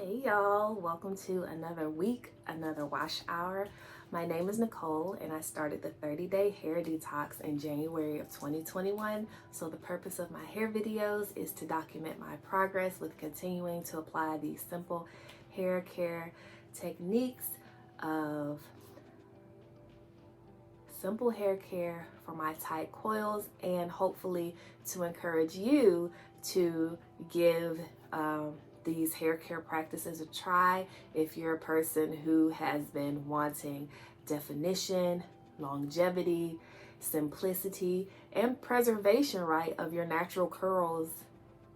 Hey y'all, welcome to another week, another wash hour. My name is Nicole and I started the 30-day hair detox in January of 2021. So the purpose of my hair videos is to document my progress with continuing to apply these simple hair care techniques of simple hair care for my tight coils, and hopefully to encourage you to give these hair care practices a try if you're a person who has been wanting definition, longevity, simplicity, and preservation, right, of your natural curls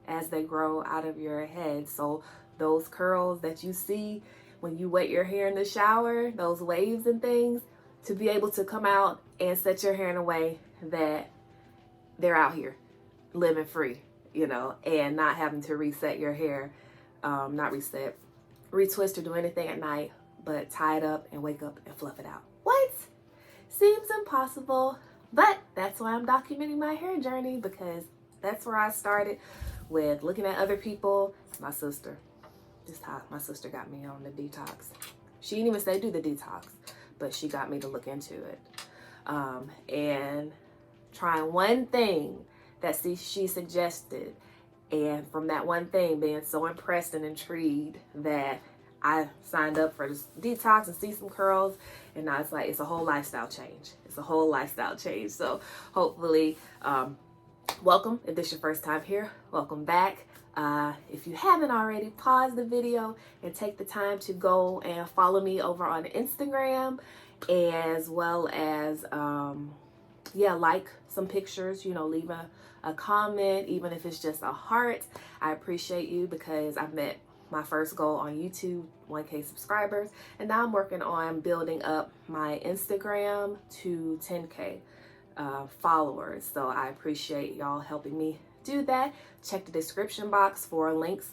as they grow out of your head. So those curls that you see when you wet your hair in the shower, those waves and things, to be able to come out and set your hair in a way that they're out here living free, and not having to reset your hair, retwist or do anything at night, but tie it up and wake up and fluff it out. What? Seems impossible, but that's why I'm documenting my hair journey, because that's where I started, with looking at other people. My sister got me on the detox. She didn't even say do the detox, but she got me to look into it. And trying one thing that she suggested, and from that one thing being so impressed and intrigued that I signed up for this detox and see some curls, and now it's a whole lifestyle change. It's a whole lifestyle change. So hopefully, welcome. If this is your first time here, welcome back. If you haven't already, pause the video and take the time to go and follow me over on Instagram, as well as like some pictures, leave a comment, even if it's just a heart. I appreciate you, because I've met my first goal on YouTube, 1K subscribers, and now I'm working on building up my Instagram to 10K followers. So I appreciate y'all helping me do that. Check the description box for links,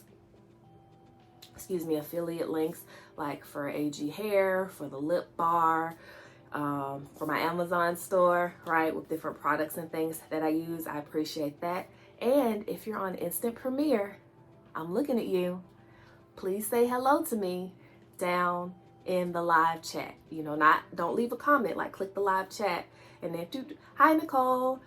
affiliate links, like for AG Hair, for the lip bar, for my Amazon store, right, with different products and things that I use. I appreciate that. And if you're on Instant Premiere, I'm looking at you. Please say hello to me down in the live chat. Don't leave a comment, like click the live chat and then do hi Nicole,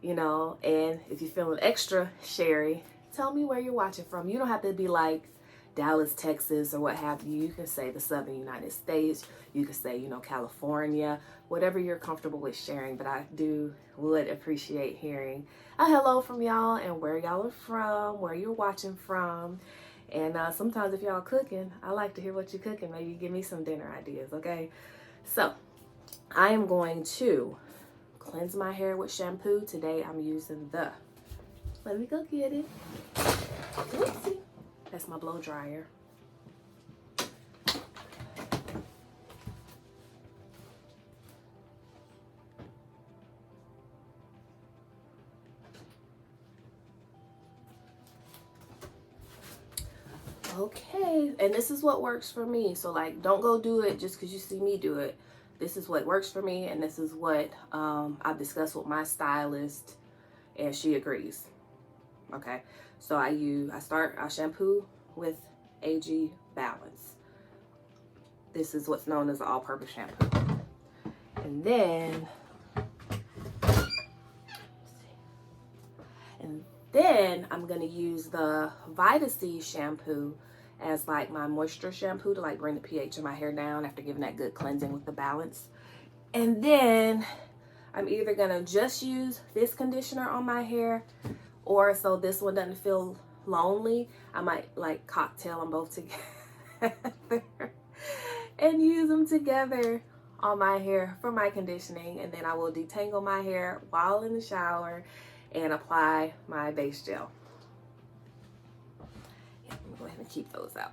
and if you're feeling extra sherry, tell me where you're watching from. You don't have to be like Dallas, Texas, or what have you. You can say the Southern United States. You can say, California, whatever you're comfortable with sharing. But I would appreciate hearing a hello from y'all, and where y'all are from, where you're watching from. And sometimes if y'all cooking, I like to hear what you're cooking. Maybe give me some dinner ideas, okay? So I am going to cleanse my hair with shampoo. Today I'm using let me go get it. Whoopsie. That's my blow dryer. Okay, and this is what works for me. So don't go do it just because you see me do it. This is what works for me, and this is what I've discussed with my stylist, and she agrees. Okay, so I shampoo with AG Balance. This is what's known as an all-purpose shampoo. And then I'm gonna use the Vita-C shampoo as my moisture shampoo to bring the pH of my hair down after giving that good cleansing with the balance. And then I'm either gonna just use this conditioner on my hair, or so this one doesn't feel lonely, I might cocktail them both together and use them together on my hair for my conditioning. And then I will detangle my hair while in the shower and apply my base gel. Yeah, I'm gonna go ahead and keep those out.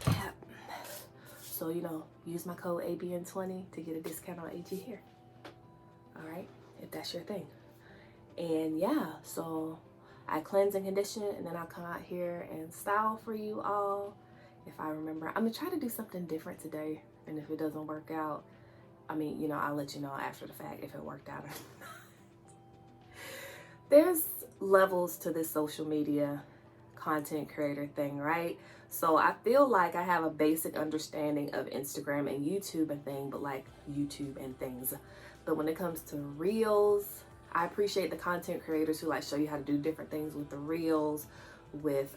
Yeah. So, use my code ABN20 to get a discount on AG Hair. All right, if that's your thing. And yeah, so I cleanse and condition, and then I'll come out here and style for you all. If I remember, I'm gonna try to do something different today, and if it doesn't work out, I'll let you know after the fact if it worked out or not. There's levels to this social media content creator thing, right? So I feel like I have a basic understanding of Instagram and YouTube and thing, but like YouTube and things. But when it comes to reels, I appreciate the content creators who like show you how to do different things with the reels, with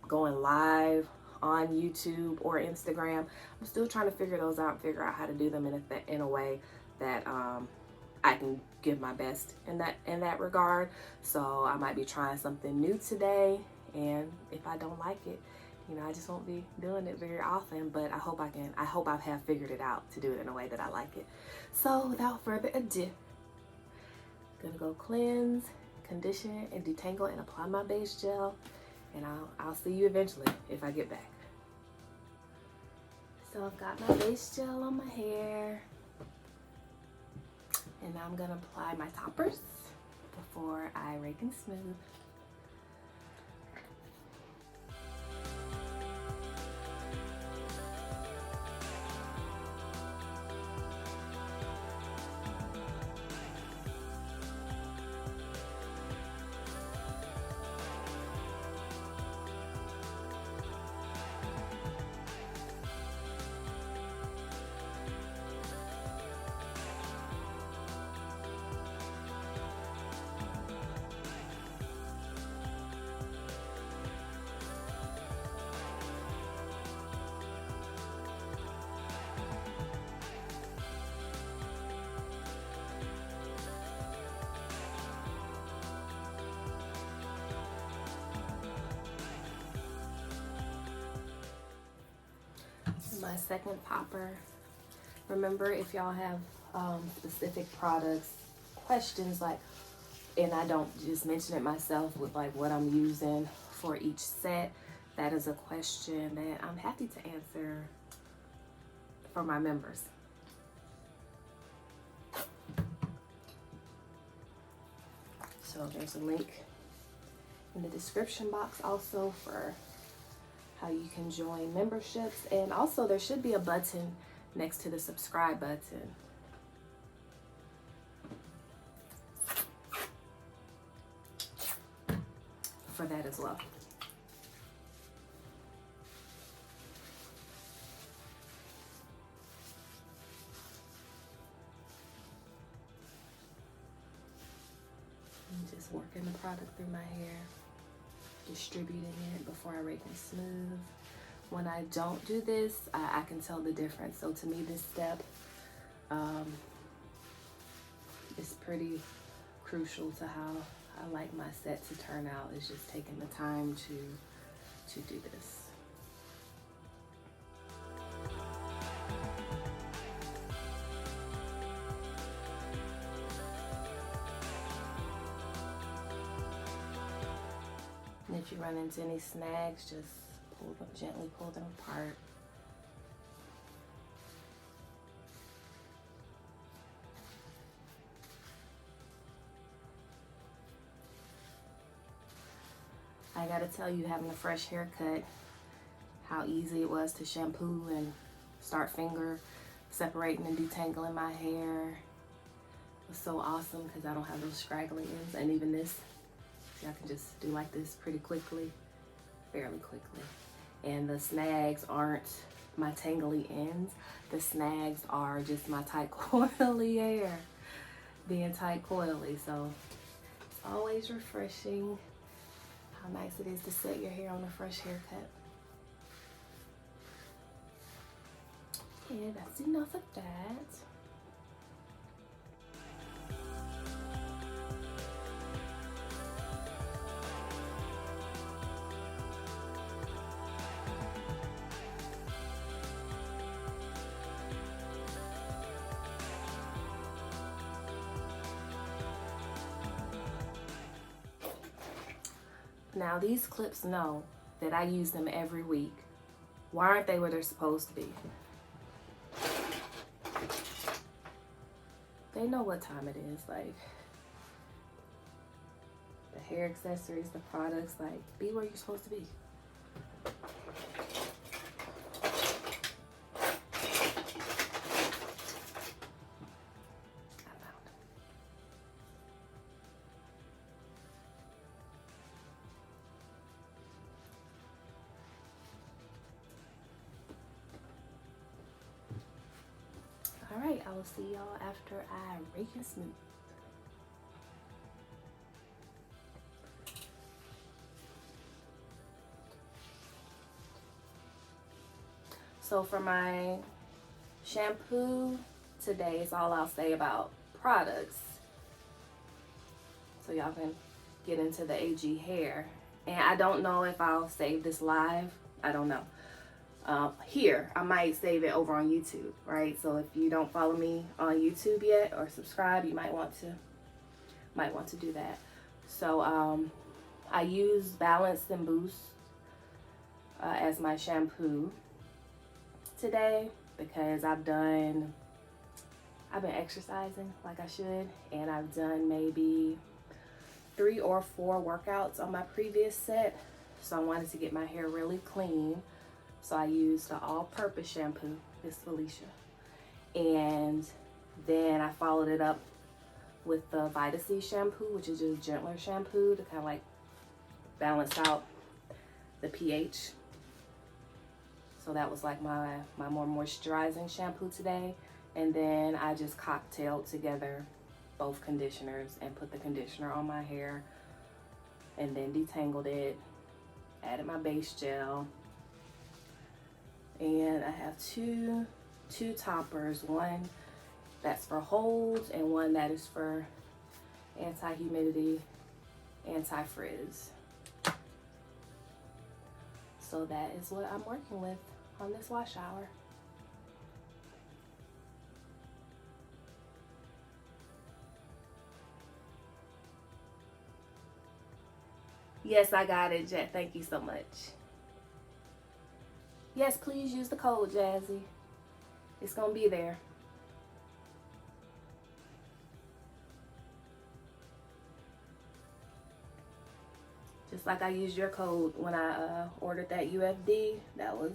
going live on YouTube or Instagram. I'm still trying to figure those out and figure out how to do them in a way that I can give my best in that regard. So I might be trying something new today, and if I don't like it, you know, I just won't be doing it very often, but I hope I have figured it out to do it in a way that I like it. So without further ado, I'm gonna go cleanse, condition, and detangle and apply my base gel, and I'll see you eventually if I get back. So I've got my base gel on my hair, and now I'm gonna apply my toppers before I rake and smooth. My second popper. Remember, if y'all have specific products, questions, like, and I don't just mention it myself with like what I'm using for each set, that is a question that I'm happy to answer for my members. So there's a link in the description box also for how you can join memberships, and also there should be a button next to the subscribe button. For that as well. I'm just working the product through my hair, distributing it before I rake and smooth. When I don't do this, I can tell the difference. So to me, this step is pretty crucial to how I like my set to turn out, is just taking the time to do this. And if you run into any snags, just gently pull them apart. I gotta tell you, having a fresh haircut, how easy it was to shampoo and start finger separating and detangling my hair. It was so awesome because I don't have those scraggly ends. And even this, see, I can just do like this pretty quickly, fairly quickly. And the snags aren't my tangly ends. The snags are just my tight coily hair being tight coily. So it's always refreshing how nice it is to set your hair on a fresh haircut. Yeah, that's enough of that. Now these clips know that I use them every week. Why aren't they where they're supposed to be? They know what time it is. Like, the hair accessories, the products, like, be where you're supposed to be. Alright, I will see y'all after I rake and smooth. So for my shampoo today is all I'll say about products, so y'all can get into the AG hair. And I don't know if I'll save this live. I don't know. Here, I might save it over on YouTube, right? So if you don't follow me on YouTube yet or subscribe, you might want to do that. So I use Balance and Boost as my shampoo today because I've been exercising like I should, and I've done maybe 3 or 4 workouts on my previous set, so I wanted to get my hair really clean. So I used the all-purpose shampoo, this Felicia, and then I followed it up with the Vita C shampoo, which is just gentler shampoo to kind of like balance out the pH. So that was like my more moisturizing shampoo today. And then I just cocktailed together both conditioners and put the conditioner on my hair and then detangled it, added my base gel. And I have two toppers, one that's for holds and one that is for anti-humidity, anti-frizz. So that is what I'm working with on this wash hour. Yes, I got it, Jet. Thank you so much. Yes, please use the code, Jazzy. It's gonna be there. Just like I used your code when I ordered that UFD. That was...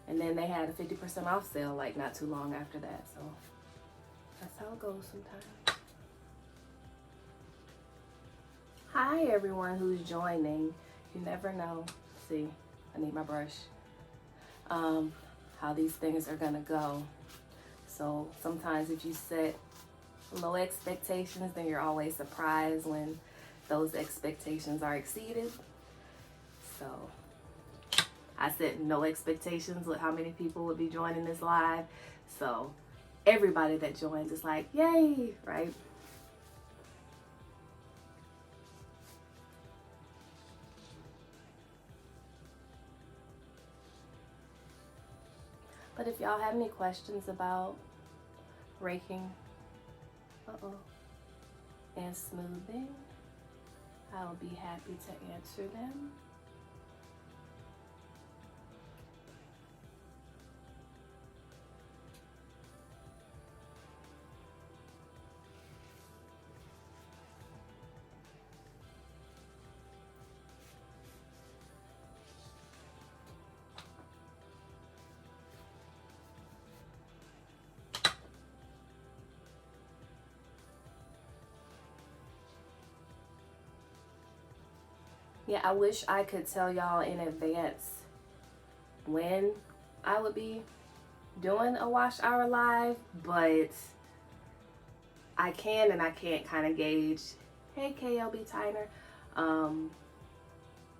And then they had a 50% off sale like not too long after that. So that's how it goes sometimes. Hi everyone who's joining. You never know. See, I need my brush. How these things are gonna go. So sometimes if you set low expectations, then you're always surprised when those expectations are exceeded. So I set no expectations with how many people would be joining this live. So everybody that joins is like, yay, right? But if y'all have any questions about raking and smoothing, I will be happy to answer them. Yeah, I wish I could tell y'all in advance when I would be doing a wash hour live, but I can and I can't kind of gauge, hey KLB Tyner,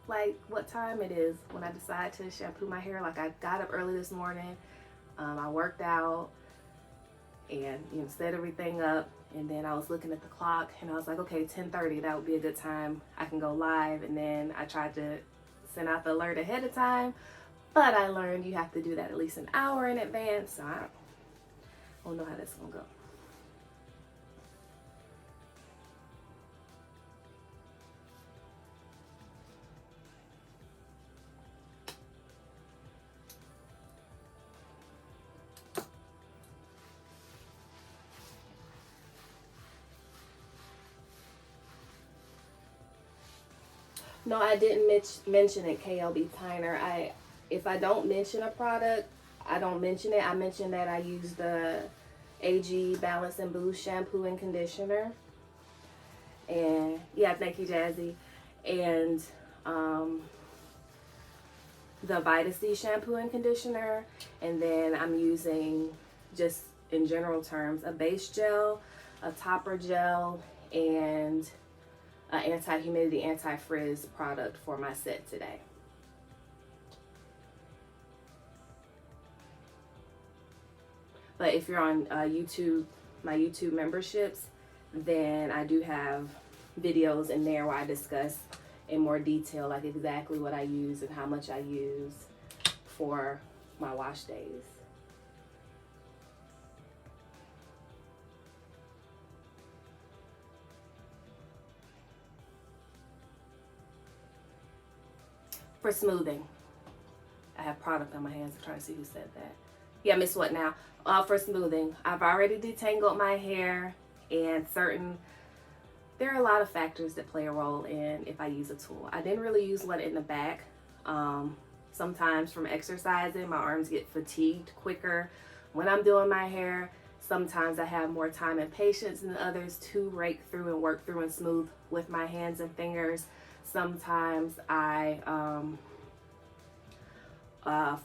like what time it is when I decide to shampoo my hair. Like I got up early this morning, I worked out and set everything up, and then I was looking at the clock and I was like, okay, 10:30, that would be a good time. I can go live. And then I tried to send out the alert ahead of time, but I learned you have to do that at least an hour in advance. So I don't know how that's gonna go. No, I didn't mention it, KLB Tyner. If I don't mention a product, I don't mention it. I mentioned that I use the AG Balance and Boost shampoo and conditioner. And yeah, thank you, Jazzy. And the Vita C shampoo and conditioner, and then I'm using, just in general terms, a base gel, a topper gel, and an anti-humidity, anti-frizz product for my set today. But if you're on YouTube, my YouTube memberships, then I do have videos in there where I discuss in more detail, like exactly what I use and how much I use for my wash days. For smoothing, I have product on my hands. I'm trying to see who said that. Yeah, Miss What Now? For smoothing, I've already detangled my hair, and there are a lot of factors that play a role in if I use a tool. I didn't really use one in the back. Sometimes from exercising, my arms get fatigued quicker when I'm doing my hair. Sometimes I have more time and patience than others to rake through and work through and smooth with my hands and fingers. Sometimes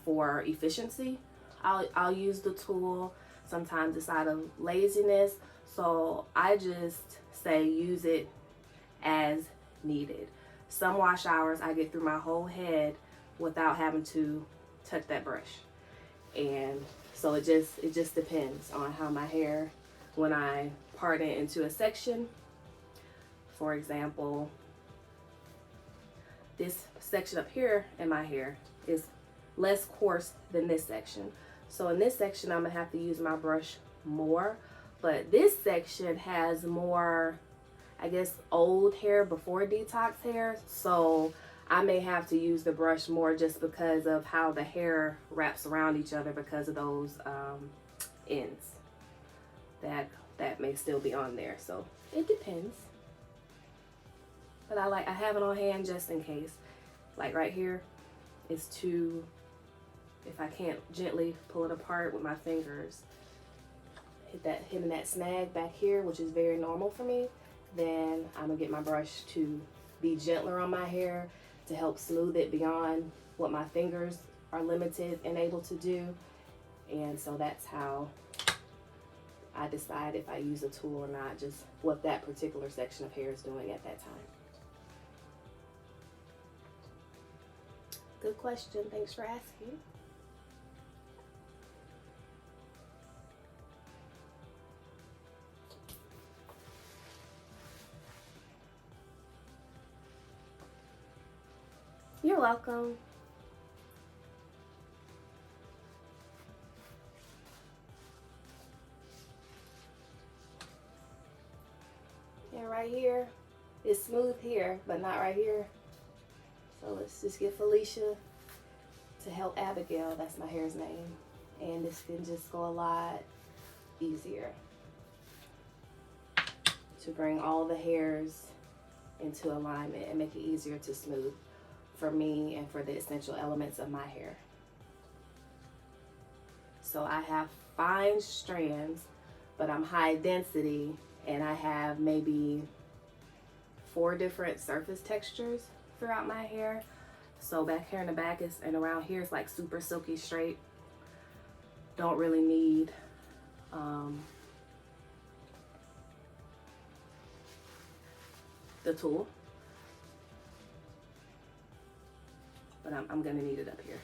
for efficiency, I'll use the tool. Sometimes it's out of laziness. So I just say use it as needed. Some wash hours I get through my whole head without having to touch that brush. And so it just depends on how my hair, when I part it into a section. For example, this section up here in my hair is less coarse than this section. So in this section, I'm gonna have to use my brush more, but this section has more, I guess, old hair before detox hair. So I may have to use the brush more just because of how the hair wraps around each other because of those ends that may still be on there. So it depends. But I have it on hand just in case. Like right here, it's too, if I can't gently pull it apart with my fingers, hitting that snag back here, which is very normal for me, then I'm gonna get my brush to be gentler on my hair to help smooth it beyond what my fingers are limited and able to do. And so that's how I decide if I use a tool or not, just what that particular section of hair is doing at that time. Good question. Thanks for asking. You're welcome. And right here, it's smooth here, but not right here. So let's just get Felicia to help Abigail. That's my hair's name. And this can just go a lot easier to bring all the hairs into alignment and make it easier to smooth for me and for the essential elements of my hair. So I have fine strands, but I'm high density, and I have maybe 4 different surface textures throughout my hair. So back here in the back and around here is like super silky straight. Don't really need the tool, but I'm gonna need it up here.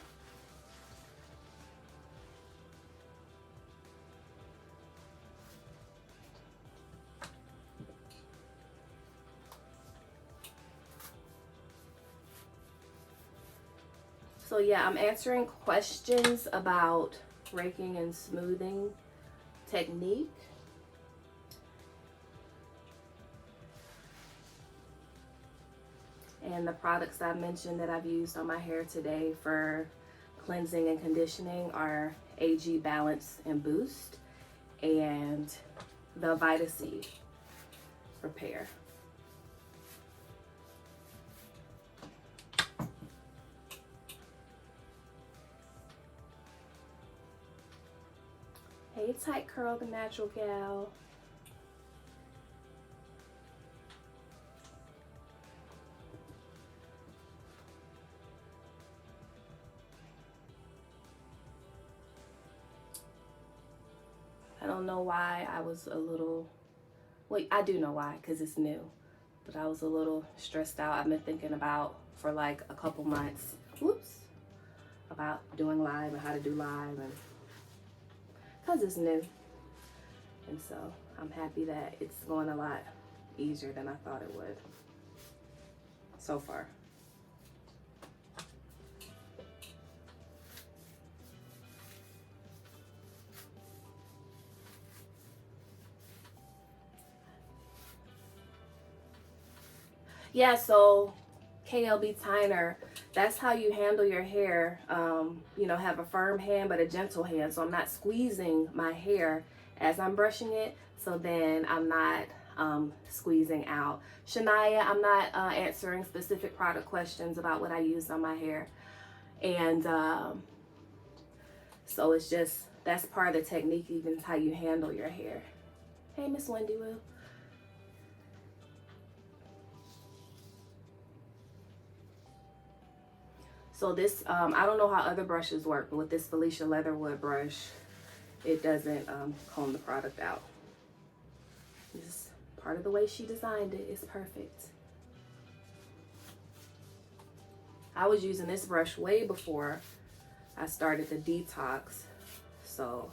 So yeah, I'm answering questions about raking and smoothing technique. And the products I mentioned that I've used on my hair today for cleansing and conditioning are AG Balance and Boost and the Vita C Repair. Hey, Tight Curl, the natural gal. don't know why I was a little, well, I do know why, because it's new. But I was a little stressed out. I've been thinking about for like a couple months, about doing live and how to do live, and because it's new. And so I'm happy that it's going a lot easier than I thought it would so far. Yeah, so KLB Tyner, that's how you handle your hair. You know, have a firm hand but a gentle hand. So I'm not squeezing my hair as I'm brushing it. So then I'm not squeezing out. Shania, I'm not answering specific product questions about what I used on my hair. And so it's just, that's part of the technique, even how you handle your hair. Hey, Miss Wendy Will. So this, I don't know how other brushes work, but with this Felicia Leatherwood brush, it doesn't comb the product out. This is part of the way she designed it. It's perfect. I was using this brush way before I started the detox, so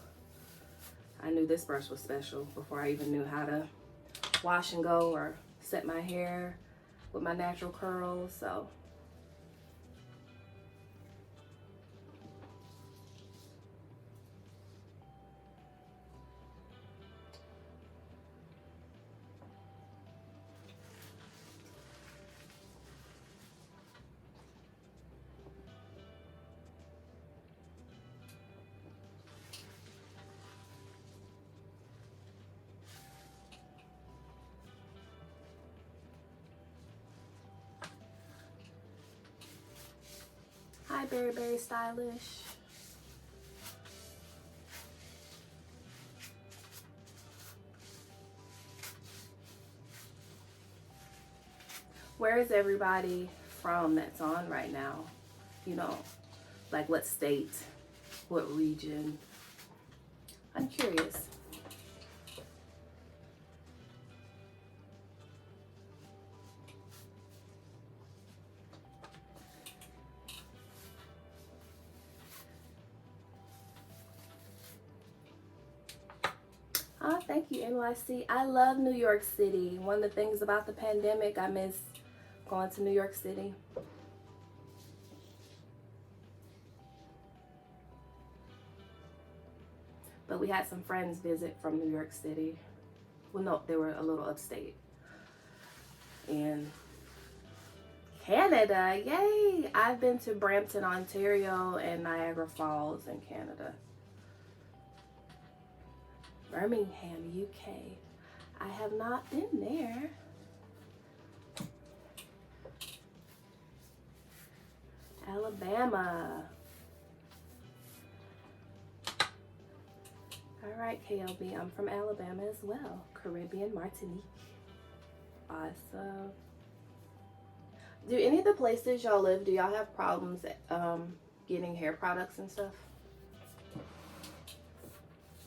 I knew this brush was special before I even knew how to wash and go or set my hair with my natural curls. So hi, Berry Stylish. Where is everybody from that's on right now? You know, like what state, what region? I'm curious. Oh, thank you, NYC. I love New York City. One of the things about the pandemic, I miss going to New York City. But we had some friends visit from New York City. Well, no, they were a little upstate. And Canada, yay! I've been to Brampton, Ontario, and Niagara Falls in Canada. Birmingham, UK. I have not been there. Alabama. All right, KLB, I'm from Alabama as well. Caribbean, Martinique. Awesome. Do any of the places y'all live, do y'all have problems getting hair products and stuff?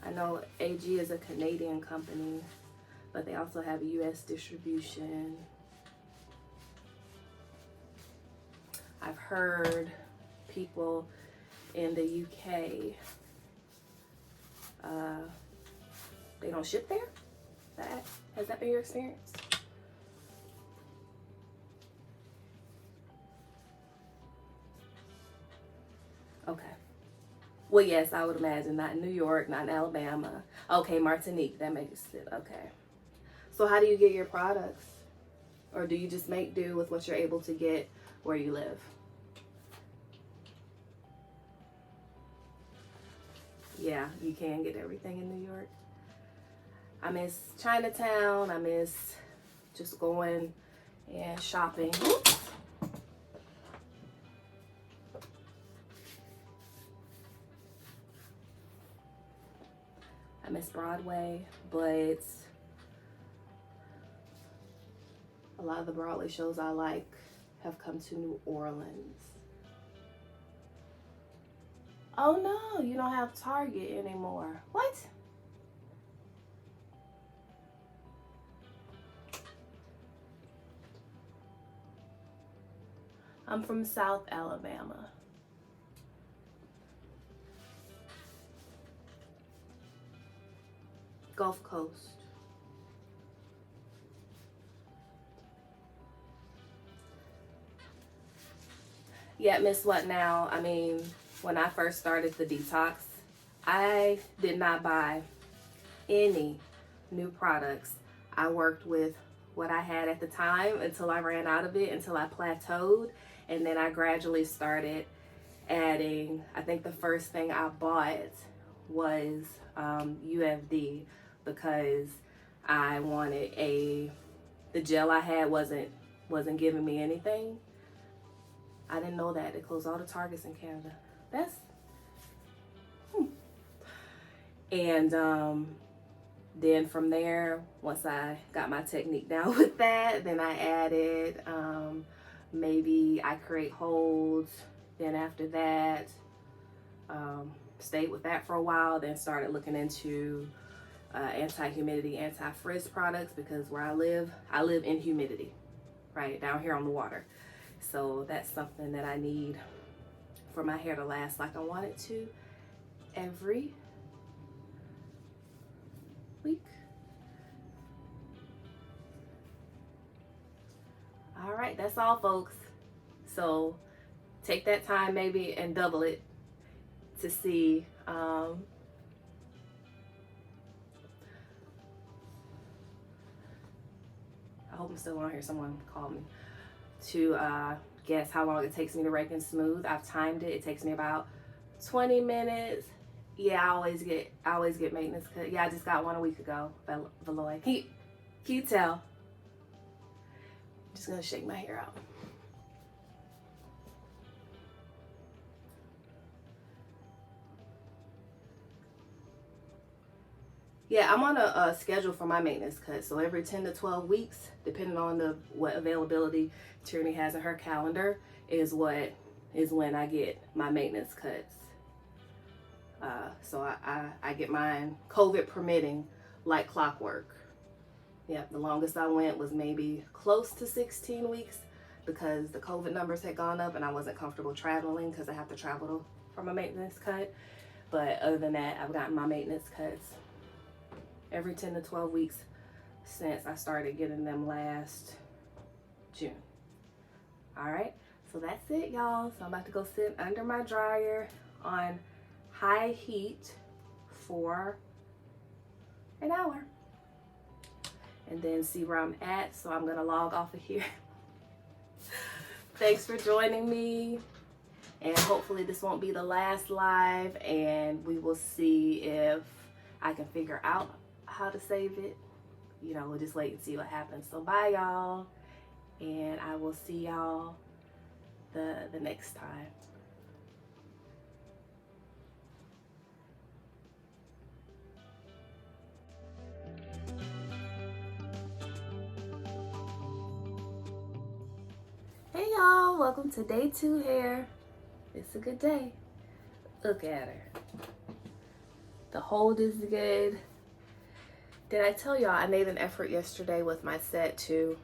I know AG is a Canadian company, but they also have US distribution. I've heard people in the UK, they don't ship there? Has that been your experience? Okay. Well, yes, I would imagine. Not in New York, not in Alabama. Okay, Martinique, that makes it, okay. So how do you get your products? Or do you just make do with what you're able to get where you live? Yeah, you can get everything in New York. I miss Chinatown. I miss just going and shopping. Oops. I miss Broadway, but a lot of the Broadway shows I like have come to New Orleans. Oh no, you don't have Target anymore. What? I'm from South Alabama. Gulf Coast. Yeah, Miss What Now? I mean, when I first started the detox, I did not buy any new products. I worked with what I had at the time until I ran out of it, until I plateaued, and then I gradually started adding. I think the first thing I bought was UFD because I wanted the gel I had wasn't giving me anything. I didn't know that. They closed all the Targets in Canada. That's And then from there, once I got my technique down with that, then I added maybe I create holds. Then after that, stayed with that for a while, then started looking into anti-humidity, anti-frizz products, because where I live in humidity, right down here on the water. So that's something that I need for my hair to last like I want it to every week. All right, that's all, folks. So take that time maybe and double it to see I hope I'm still on here. Someone called me to guess how long it takes me to rake and smooth. I've timed it. It takes me about 20 minutes. Yeah, I always get maintenance cut. Yeah, I just got one a week ago. Veloy. Can you tell? I'm just gonna shake my hair out. Yeah, I'm on a schedule for my maintenance cut. So every 10 to 12 weeks, depending on what availability Tieraney has in her calendar, is when I get my maintenance cuts. So I get mine, COVID permitting, like clockwork. Yeah, the longest I went was maybe close to 16 weeks because the COVID numbers had gone up and I wasn't comfortable traveling because I have to travel for my maintenance cut. But other than that, I've gotten my maintenance cuts every 10 to 12 weeks since I started getting them last June. All right, so that's it, y'all. So I'm about to go sit under my dryer on high heat for an hour and then see where I'm at. So I'm gonna log off of here. Thanks for joining me, and hopefully this won't be the last live, and we will see if I can figure out how to save it. You know, we'll just wait and see what happens. So bye, y'all, and I will see y'all the next time. Hey y'all, welcome to day 2 hair. It's a good day. Look at her. The hold is good. Did I tell y'all I made an effort yesterday with my set too?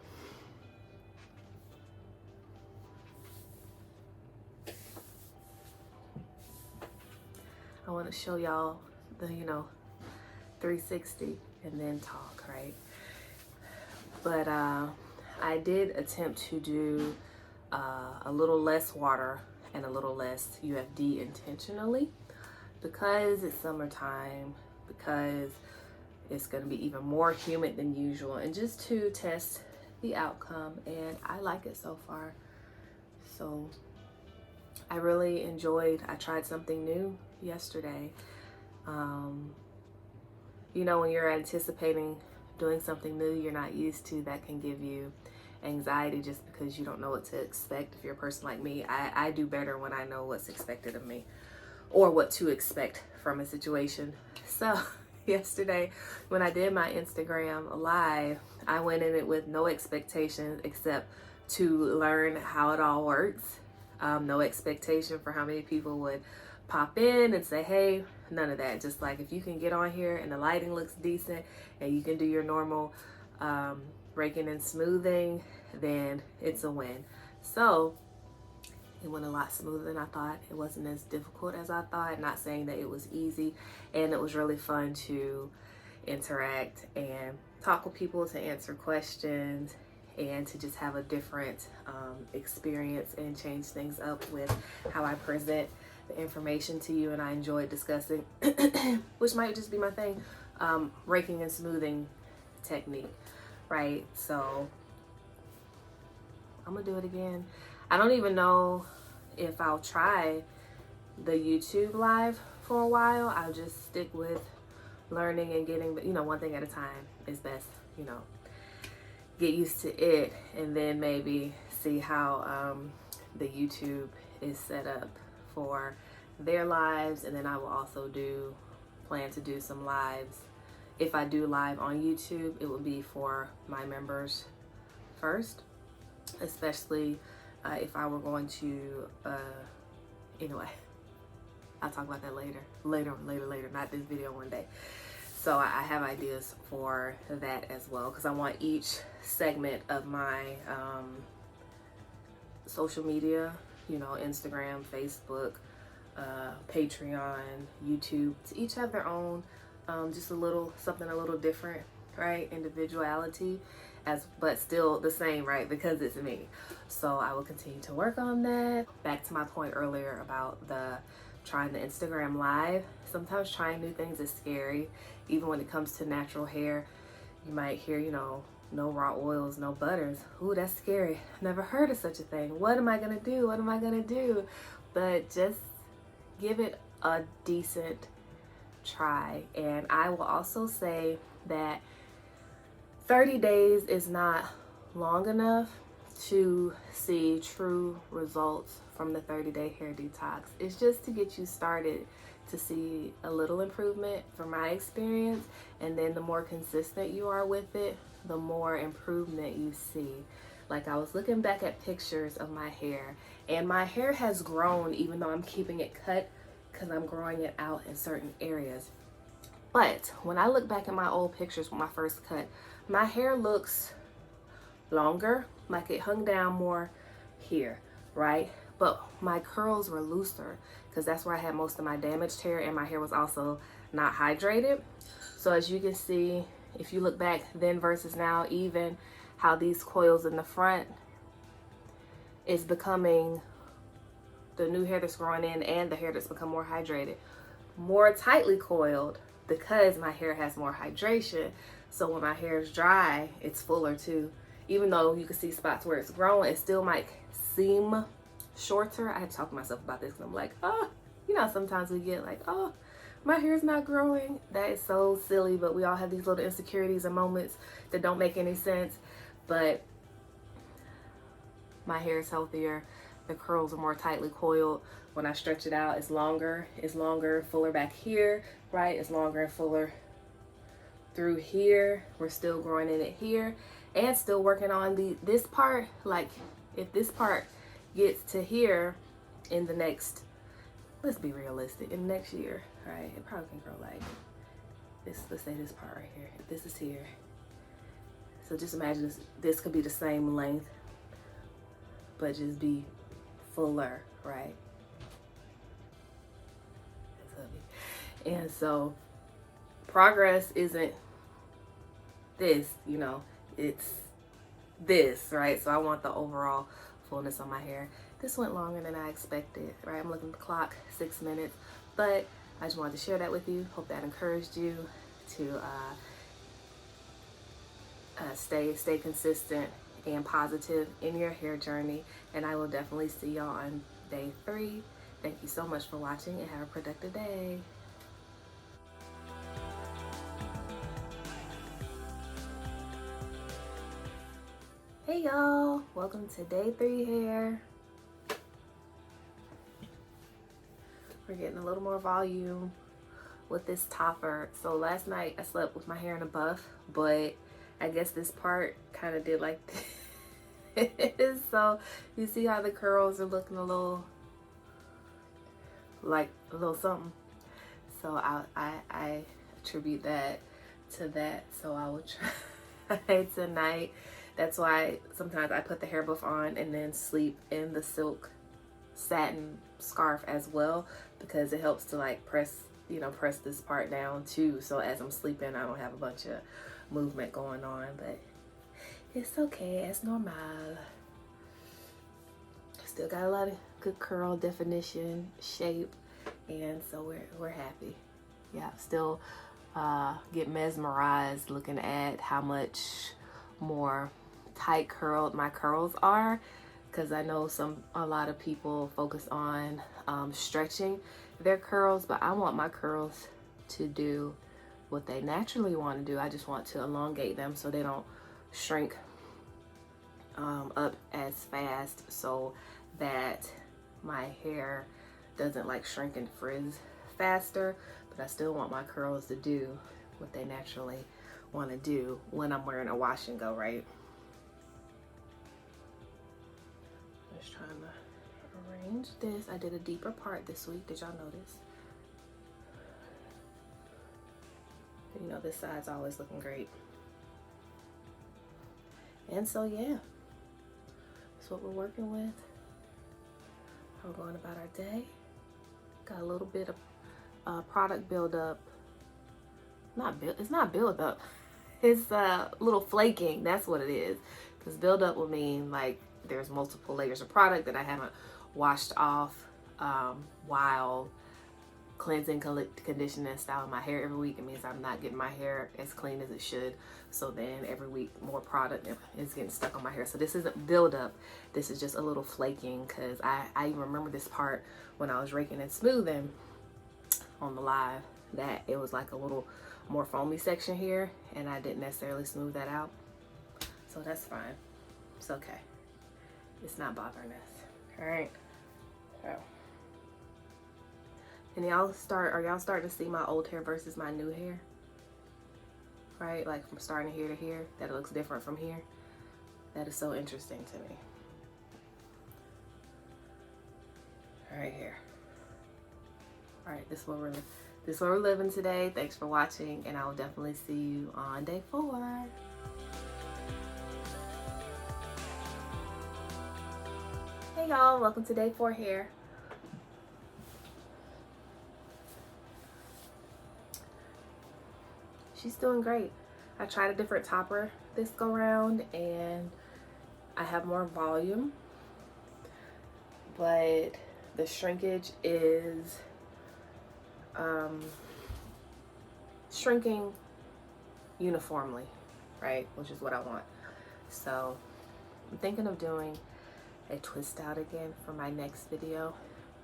I want to show y'all the 360 and then talk, right? But I did attempt to do a little less water and a little less UFD intentionally because it's summertime, because it's going to be even more humid than usual, and just to test the outcome. And I like it so far. So I really I tried something new yesterday. You know, when you're anticipating doing something new you're not used to, that can give you anxiety just because you don't know what to expect. If you're a person like me, I do better when I know what's expected of me or what to expect from a situation. So yesterday when I did my Instagram live, I went in it with no expectations except to learn how it all works. No expectation for how many people would pop in and say, hey, none of that. Just like, if you can get on here and the lighting looks decent and you can do your normal raking and smoothing, then it's a win. So It went a lot smoother than I thought. It wasn't as difficult as I thought. Not saying that it was easy, and it was really fun to interact and talk with people, to answer questions, and to just have a different experience and change things up with how I present the information to you. And I enjoyed discussing, which might just be my thing, raking and smoothing technique, right? So I'm gonna do it again. I don't even know if I'll try the YouTube live for a while. I'll just stick with learning and getting, one thing at a time is best, get used to it, and then maybe see how the YouTube is set up for their lives. And then I will also plan to do some lives. If I do live on YouTube, it will be for my members first, especially if I were going to, anyway, I'll talk about that later, not this video one day. So I have ideas for that as well, because I want each segment of my social media, Instagram, Facebook, Patreon, YouTube, to each have their own, just something a little different, right? Individuality, but still the same, right? Because it's me. So I will continue to work on that. Back to my point earlier about trying the Instagram live. Sometimes trying new things is scary. Even when it comes to natural hair, you might hear, no raw oils, no butters. Ooh, that's scary. Never heard of such a thing. What am I gonna do? What am I gonna do? But just give it a decent try. And I will also say that 30 days is not long enough to see true results from the 30-day hair detox. It's just to get you started, to see a little improvement from my experience. And then the more consistent you are with it, the more improvement you see. Like, I was looking back at pictures of my hair, and my hair has grown even though I'm keeping it cut, because I'm growing it out in certain areas. But when I look back at my old pictures when I first cut, my hair looks longer, like it hung down more here, right? But my curls were looser, because that's where I had most of my damaged hair, and my hair was also not hydrated. So as you can see, if you look back then versus now, even how these coils in the front is becoming the new hair that's growing in, and the hair that's become more hydrated, more tightly coiled, because my hair has more hydration. So when my hair is dry, it's fuller too. Even though you can see spots where it's grown, it still might seem shorter. I had to talk to myself about this, and I'm like, sometimes we get like, oh, my hair's not growing. That is so silly, but we all have these little insecurities and moments that don't make any sense. But my hair is healthier. The curls are more tightly coiled. When I stretch it out, it's longer, fuller back here, right? It's longer and fuller through here. We're still growing in it here, and still working on this part. Like, if this part gets to here in the next, let's be realistic, in the next year, right? It probably can grow like this. Let's say this part right here. If this is here, so just imagine this could be the same length, but just be fuller, right? And so progress isn't this, it's this, right? So I want the overall fullness on my hair. This went longer than I expected, right? I'm looking at the clock, 6 minutes, but I just wanted to share that with you. Hope that encouraged you to stay consistent and positive in your hair journey. And I will definitely see y'all on day 3. Thank you so much for watching, and have a productive day. Hey y'all, welcome to day 3 hair. We're getting a little more volume with this topper. So last night I slept with my hair in a buff, but I guess this part kind of did like this. So you see how the curls are looking a little something. So I attribute that to that. So I will try tonight. That's why sometimes I put the hair buff on and then sleep in the silk satin scarf as well, because it helps to like press this part down too, so as I'm sleeping I don't have a bunch of movement going on. But it's okay, it's normal. Still got a lot of good curl definition, shape, and so we're happy. Yeah, still get mesmerized looking at how much more tight curled my curls are, because I know a lot of people focus on stretching their curls, but I want my curls to do what they naturally want to do. I just want to elongate them so they don't shrink up as fast, so that my hair doesn't like shrink and frizz faster, but I still want my curls to do what they naturally want to do when I'm wearing a wash and go, right? Just trying to arrange this. I did a deeper part this week. Did y'all notice? You know, this side's always looking great. And so yeah, that's what we're working with. We're going about our day. Got a little bit of product buildup. It's not buildup. It's a little flaking. That's what it is. Because buildup will mean like there's multiple layers of product that I haven't washed off while cleansing, conditioning, and styling my hair every week. It means I'm not getting my hair as clean as it should. So then every week more product is getting stuck on my hair. So this isn't buildup. This is just a little flaking, because I even remember this part when I was raking and smoothing on the live, that it was like a little more foamy section here, and I didn't necessarily smooth that out. So that's fine. It's okay. It's not bothering us. All right. So. And are y'all starting to see my old hair versus my new hair? Right? Like from starting here to here, that it looks different from here. That is so interesting to me. Right here. All right, this is where we're living today. Thanks for watching, and I will definitely see you on day 4. Hey y'all, welcome to day 4 here. She's doing great. I tried a different topper this go round, and I have more volume, but the shrinkage is shrinking uniformly, right? Which is what I want. So I'm thinking of doing a twist out again for my next video,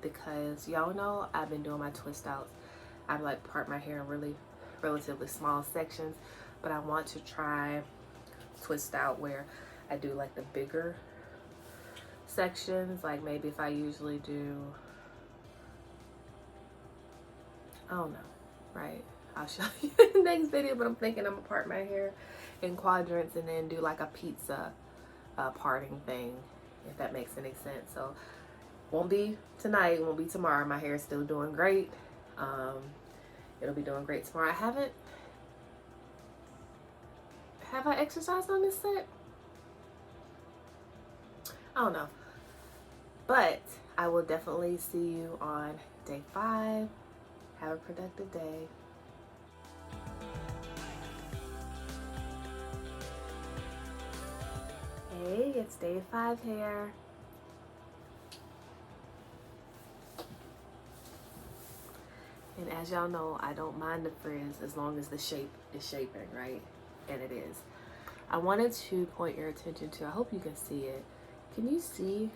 because y'all know I've been doing my twist outs. I've like part my hair in relatively small sections, but I want to try twist out where I do like the bigger sections. Like maybe if I usually do, I don't know, right? I'll show you in the next video, but I'm thinking I'm gonna part my hair in quadrants and then do like a pizza parting thing, if that makes any sense. So won't be tonight, won't be tomorrow. My hair is still doing great. It'll be doing great tomorrow. Have I exercised on this set? I don't know. But I will definitely see you on day 5. Have a productive day. Hey, it's day 5 here. And as y'all know, I don't mind the frizz as long as the shape is shaping, right? And it is. I wanted to point your attention to, I hope you can see it. Can you see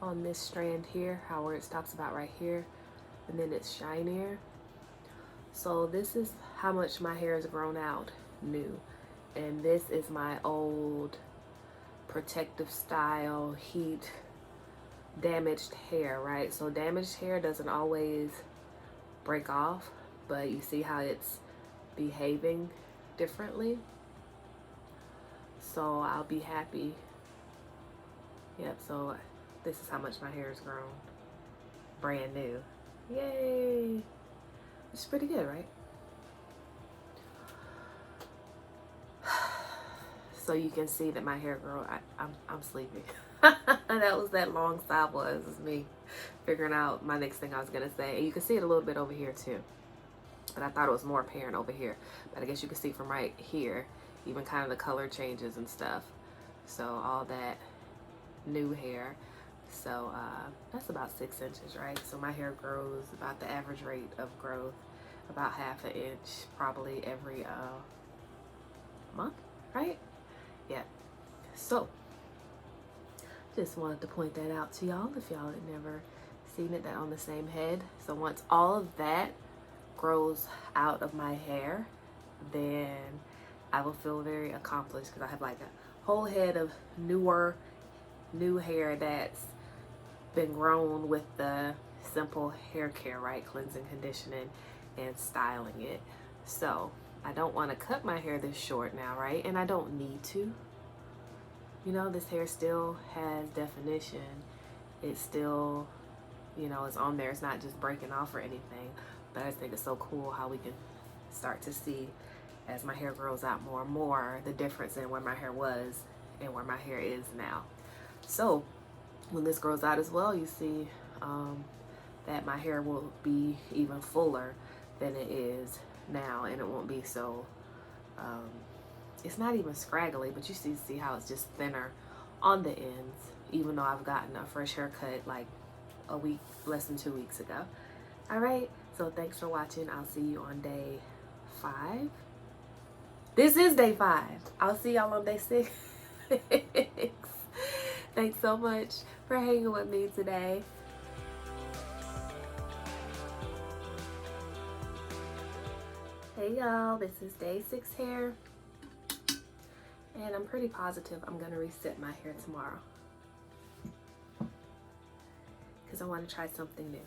on this strand here, how where it stops about right here, and then it's shinier? So this is how much my hair has grown out new. And this is my old protective style heat damaged hair, right? So damaged hair doesn't always break off, but you see how it's behaving differently. So I'll be happy. Yep, so this is how much my hair has grown. Brand new. Yay! It's pretty good, right? So you can see that my hair grow. I'm sleepy. That was that long sideways. It was me figuring out my next thing I was gonna say. And you can see it a little bit over here too. But I thought it was more apparent over here. But I guess you can see from right here, even kind of the color changes and stuff. So all that new hair. So that's about 6 inches, right? So my hair grows about the average rate of growth, about half an inch, probably every month, right? Yeah. So just wanted to point that out to y'all if y'all had never seen it, that on the same head. So once all of that grows out of my hair, then I will feel very accomplished, because I have like a whole head of new hair that's been grown with the simple hair care, right? Cleansing, conditioning, and styling it. So I don't want to cut my hair this short now, right? And I don't need to. You know, this hair still has definition. It still, you know, is on there. It's not just breaking off or anything. But I just think it's so cool how we can start to see, as my hair grows out more and more, the difference in where my hair was and where my hair is now. So when this grows out as well, you see that my hair will be even fuller than it is now, and it won't be so it's not even scraggly, but you see how it's just thinner on the ends, even though I've gotten a fresh haircut like a week, less than 2 weeks ago. All right, so thanks for watching. I'll see you on day 5. This is day 5. I'll see y'all on day 6. Thanks so much for hanging with me today. Hey y'all, this is day 6 hair. And I'm pretty positive I'm gonna reset my hair tomorrow, because I want to try something new.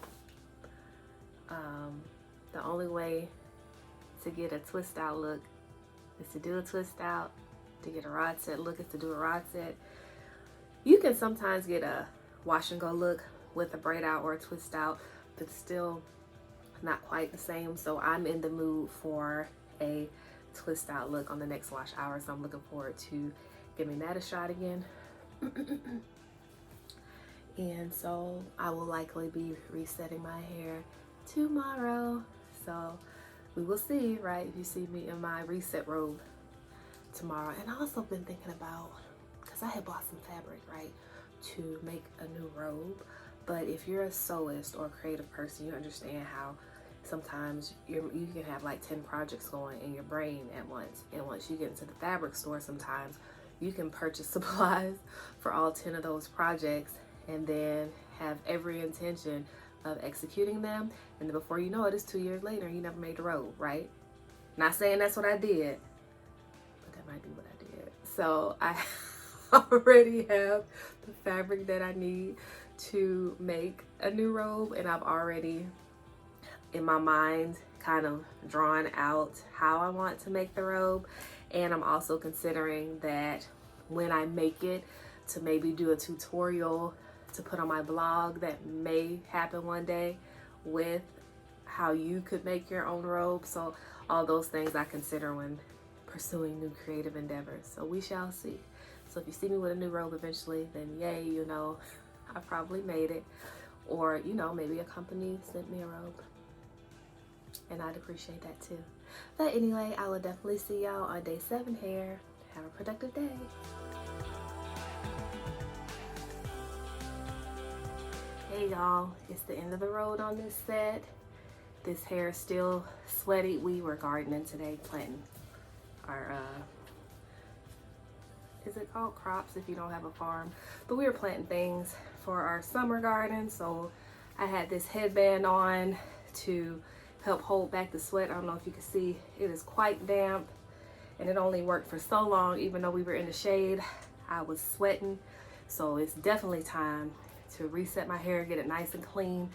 The only way to get a twist out look is to do a twist out. To get a rod set look is to do a rod set. You can sometimes get a wash and go look with a braid out or a twist out, but still not quite the same. So I'm in the mood for a twist out look on the next wash hour, so I'm looking forward to giving that a shot again. And so I will likely be resetting my hair tomorrow, so we will see, right? If you see me in my reset robe tomorrow. And I also been thinking about, because I had bought some fabric, right, to make a new robe. But if you're a sewist or a creative person, you understand how sometimes you can have like 10 projects going in your brain at once. And once you get into the fabric store, sometimes you can purchase supplies for all 10 of those projects and then have every intention of executing them. And then before you know it, it's 2 years later and you never made the robe, right? Not saying that's what I did, but that might be what I did. So I already have the fabric that I need to make a new robe, and I've already in my mind kind of drawn out how I want to make the robe. And I'm also considering that when I make it, to maybe do a tutorial to put on my blog that may happen one day with how you could make your own robe. So all those things I consider when pursuing new creative endeavors. So we shall see. So if you see me with a new robe eventually, then yay, you know, I probably made it. Or, you know, maybe a company sent me a robe, and I'd appreciate that too. But anyway, I will definitely see y'all on day 7 hair. Have a productive day. Hey y'all, it's the end of the road on this set. This hair is still sweaty. We were gardening today, planting our is it called crops if you don't have a farm? But we were planting things for our summer garden, so I had this headband on to help hold back the sweat. I don't know if you can see, it is quite damp, and it only worked for so long. Even though we were in the shade, I was sweating. So it's definitely time to reset my hair, get it nice and clean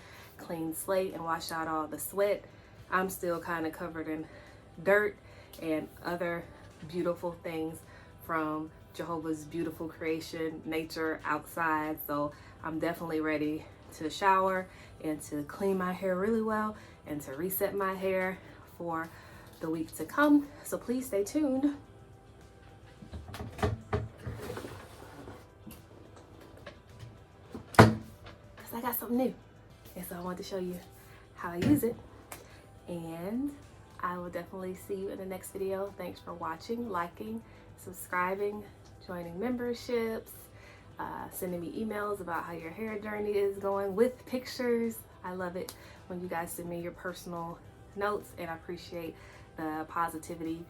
slate, and wash out all the sweat. I'm still kind of covered in dirt and other beautiful things from Jehovah's beautiful creation, nature outside. So I'm definitely ready to shower and to clean my hair really well and to reset my hair for the week to come. So please stay tuned. something new. And so I wanted to show you how I use it. And I will definitely see you in the next video. Thanks for watching, liking, subscribing, joining memberships, sending me emails about how your hair journey is going with pictures. I love it when you guys send me your personal notes, and I appreciate the positivity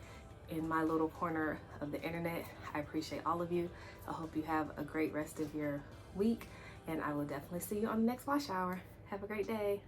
in my little corner of the internet. I appreciate all of you. I hope you have a great rest of your week, and I will definitely see you on the next wash hour. Have a great day.